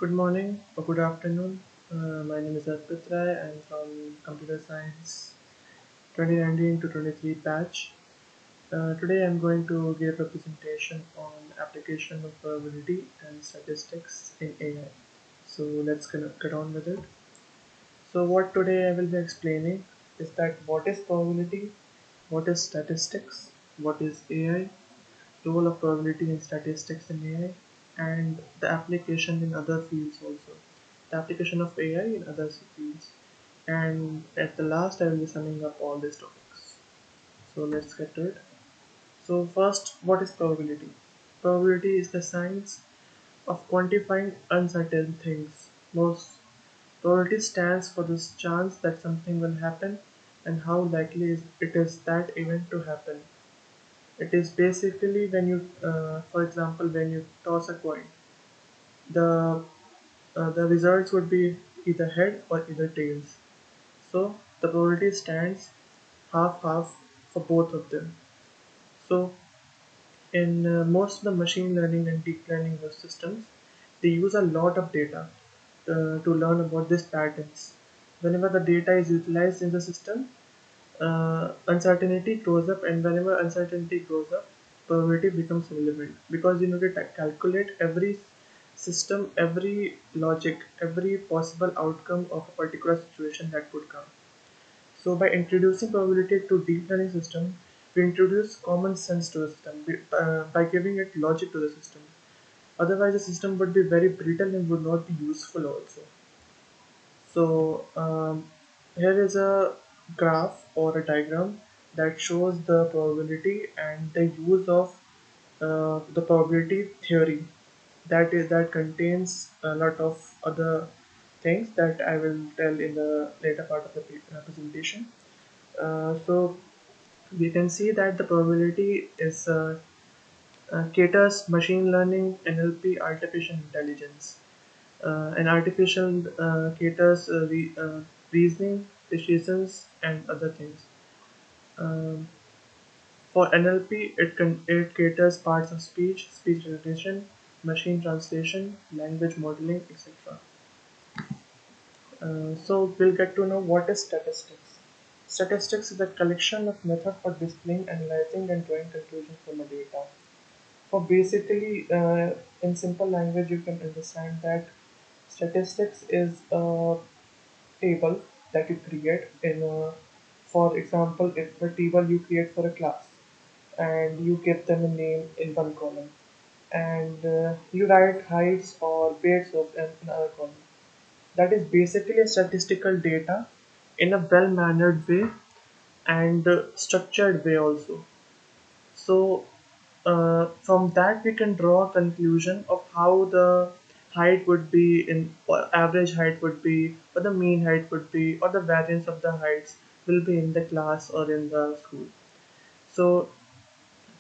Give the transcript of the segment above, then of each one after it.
Good morning or good afternoon. My name is Arpit Rai. I'm from Computer Science 2019 to 23 batch. Today I'm going to give a presentation on application of probability and statistics in AI. So let's get on with it. So what today I will be explaining is that what is probability, what is statistics, what is AI, role of probability in statistics in AI, and the application in other fields also. The application of AI in other fields. And at the last, I will be summing up all these topics. So let's get to it. So first, what is probability? Probability is the science of quantifying uncertain things. Most probability stands for this chance that something will happen and how likely it is that event to happen. It is basically when for example, when you toss a coin, the the results would be either head or either tails. So the probability stands half half for both of them. So in most of the machine learning and deep learning systems, they use a lot of data to learn about these patterns. Whenever the data is utilized in the system, uncertainty grows up, and whenever uncertainty grows up, probability becomes relevant because you need to calculate every system, every logic, every possible outcome of a particular situation that could come. So by introducing probability to deep learning system, we introduce common sense to the system by giving it logic to the system. Otherwise, the system would be very brittle and would not be useful also. So here is a graph or a diagram that shows the probability and the use of the probability theory that contains a lot of other things that I will tell in the later part of the presentation. So we can see that the probability is caters machine learning, NLP, artificial intelligence. And artificial caters reasoning, decisions, and other things. Um, for NLP, it caters parts of speech, speech recognition, machine translation, language modeling, etc. So we'll get to know what is statistics. Statistics is a collection of methods for displaying, analyzing, and drawing conclusions from a data. For basically, in simple language, you can understand that statistics is a table that you create in a, for example, if the table you create for a class and you give them a name in one column and you write heights or weights of them in another column. That is basically a statistical data in a well-mannered way and structured way also. So from that we can draw a conclusion of how the height would be in or average height would be or the mean height would be or the variance of the heights will be in the class or in the school. So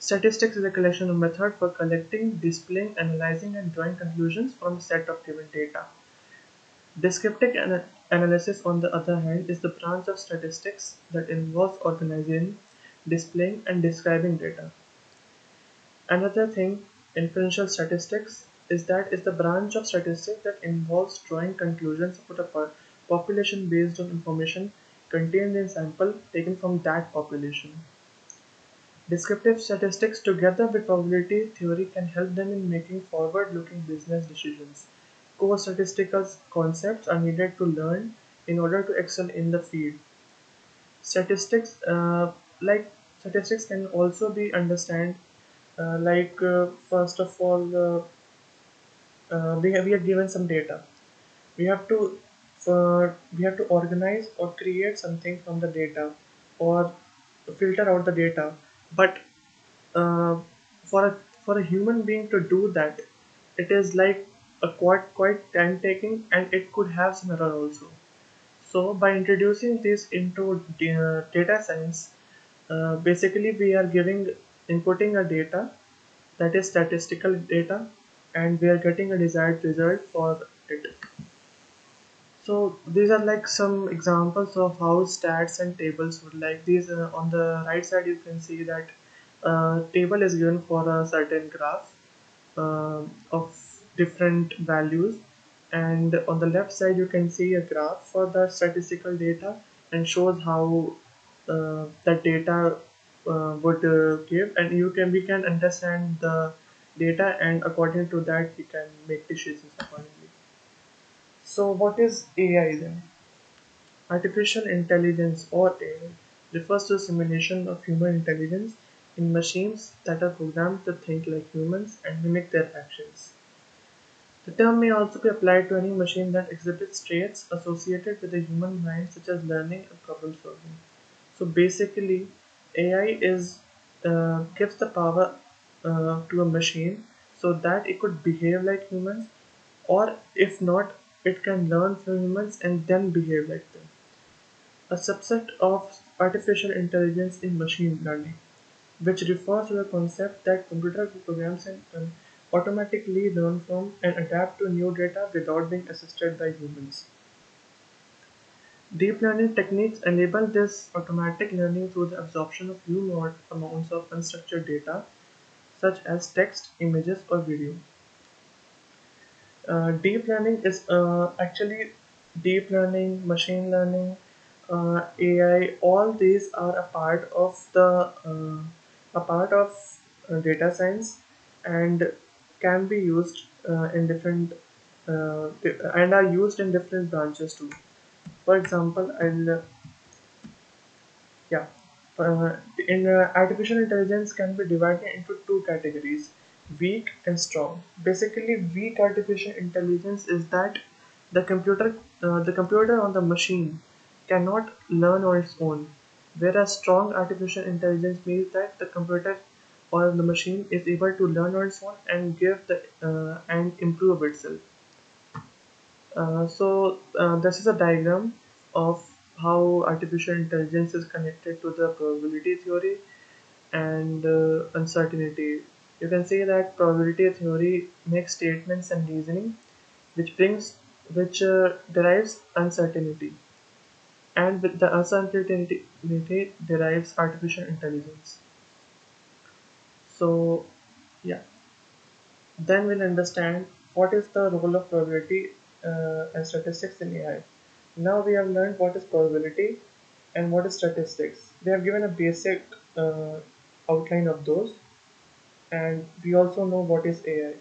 statistics is a collection of method for collecting, displaying, analyzing and drawing conclusions from a set of given data. Descriptive analysis, on the other hand, is the branch of statistics that involves organizing, displaying, and describing data. Another thing, inferential statistics, is the branch of statistics that involves drawing conclusions about a population based on information contained in sample taken from that population. Descriptive statistics together with probability theory can help them in making forward-looking business decisions. Core statistical concepts are needed to learn in order to excel in the field. Statistics, like statistics, can also be understand. First of all, we are given some data. We have to we have to organize or create something from the data, or filter out the data. But uh, for a human being to do that, it is like a quite time taking, and it could have some error also. So by introducing this into data science, basically we are inputting a data that is statistical data, and we are getting a desired result for it. So these are like some examples of how stats and tables would like these. On the right side, you can see that table is given for a certain graph of different values, and on the left side you can see a graph for the statistical data and shows how that data would give, and we can understand the data, and according to that we can make decisions accordingly. So what is AI then? Artificial intelligence, or AI, refers to a simulation of human intelligence in machines that are programmed to think like humans and mimic their actions. The term may also be applied to any machine that exhibits traits associated with the human mind, such as learning and problem solving. So basically, AI gives the power to a machine so that it could behave like humans, or if not, it can learn from humans and then behave like them. A subset of artificial intelligence is machine learning, which refers to the concept that computer programs can automatically learn from and adapt to new data without being assisted by humans. Deep learning techniques enable this automatic learning through the absorption of huge amounts of unstructured data, such as text, images, or video. Deep learning is actually deep learning, machine learning, AI. All these are a part of data science, and can be used in different and are used in different branches too. For example, I'll yeah. In artificial intelligence can be divided into two categories: weak and strong. Basically, weak artificial intelligence is that the computer on the machine cannot learn on its own, whereas strong artificial intelligence means that the computer or the machine is able to learn on its own and and improve itself. This is a diagram of how artificial intelligence is connected to the probability theory and uncertainty. You can say that probability theory makes statements and reasoning, which derives uncertainty, and with the uncertainty derives artificial intelligence. So, yeah. Then we'll understand what is the role of probability and statistics in AI. Now we have learned what is probability and what is statistics. We have given a basic outline of those, and we also know what is AI.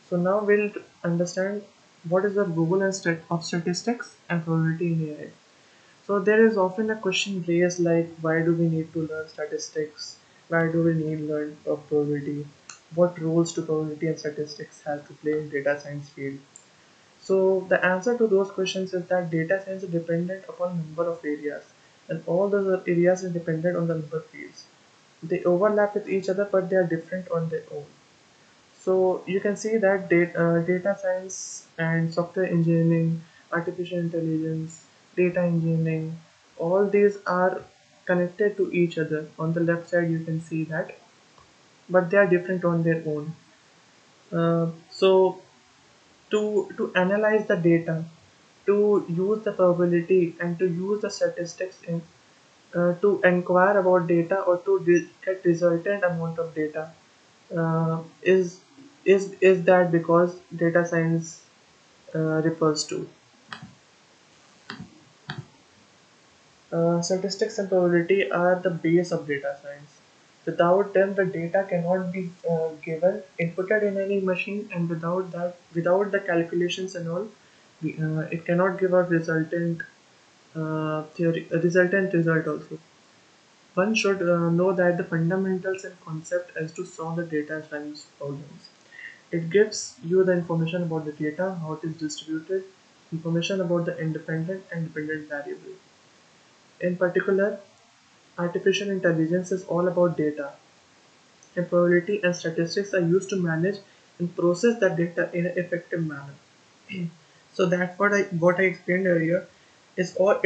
So now we'll understand what is the role of statistics and probability in AI. So there is often a question raised like, why do we need to learn statistics? Why do we need learn of probability? What roles do probability and statistics have to play in data science field? So the answer to those questions is that data science is dependent upon number of areas, and all those areas is dependent on the number of fields. They overlap with each other, but they are different on their own. So you can see that data science and software engineering, artificial intelligence, data engineering, all these are connected to each other. On the left side, you can see that, but they are different on their own. So to analyze the data, to use the probability, and to use the statistics to inquire about data, or to get resultant amount of data, uh, is is that because data science refers to statistics and probability are the base of data science. Without them, the data cannot be inputted in any machine, and without the calculations and all, it cannot give a resultant result also. One should know that the fundamentals and concept as to solve the data science problems. It gives you the information about the data, how it is distributed, information about the independent and dependent variable. In particular, artificial intelligence is all about data, and probability and statistics are used to manage and process that data in an effective manner. So that's what I explained earlier. Is all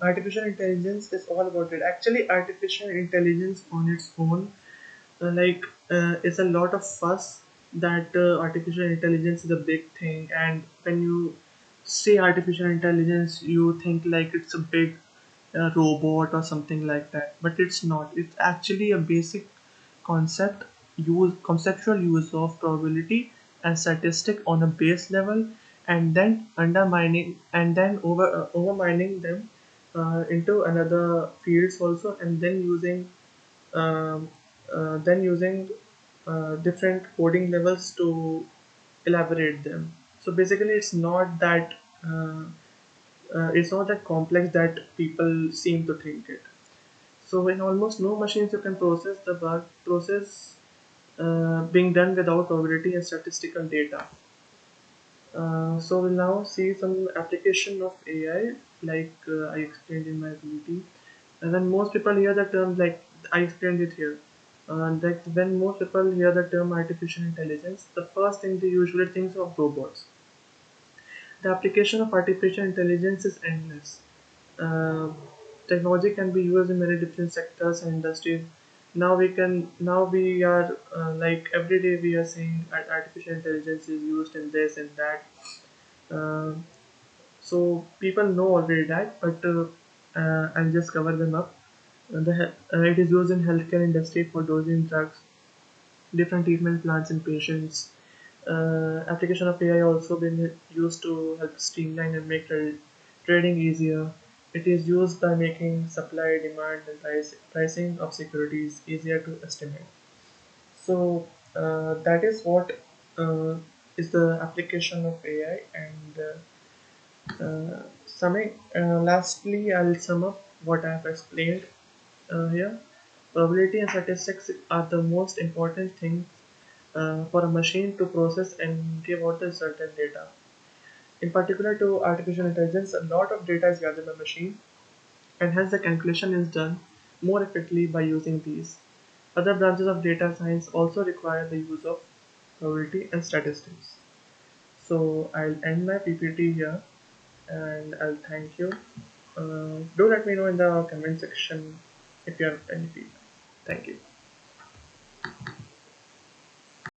artificial intelligence is all about it. Actually, artificial intelligence on its own, it's a lot of fuss that artificial intelligence is a big thing, and when you say artificial intelligence, you think like it's a big robot or something like that, but it's not. It's actually a basic conceptual use of probability and statistic on a base level, and then undermining and then overmining them into another fields also, and um, then using different coding levels to elaborate them. So basically, uh, it's not that complex that people seem to think it. So in almost no machines you can process the bug process being done without probability and statistical data. So we'll now see some application of AI, like I explained in my PPT. And when most people hear the term, like I explained it here, that when most people hear the term artificial intelligence, the first thing they usually think of robots. The application of artificial intelligence is endless. Uh, Technology can be used in many different sectors and industries. Now we are like every day we are saying artificial intelligence is used in this and that. Uh, so people know already that, but I'll just cover them up. It is used in healthcare industry for dosing drugs, different treatment plans in patients. Application of AI also been used to help streamline and make trading easier. It is used by making supply, demand, and pricing of securities easier to estimate. So that is what uh, is the application of AI. And lastly, I'll sum up what I have explained here. Probability and statistics are the most important things for a machine to process and give out the certain data. In particular to artificial intelligence, a lot of data is gathered by machine, and hence the calculation is done more effectively by using these. Other branches of data science also require the use of probability and statistics. So I'll end my PPT here, and I'll thank you. Do let me know in the comment section if you have any feedback. Thank you.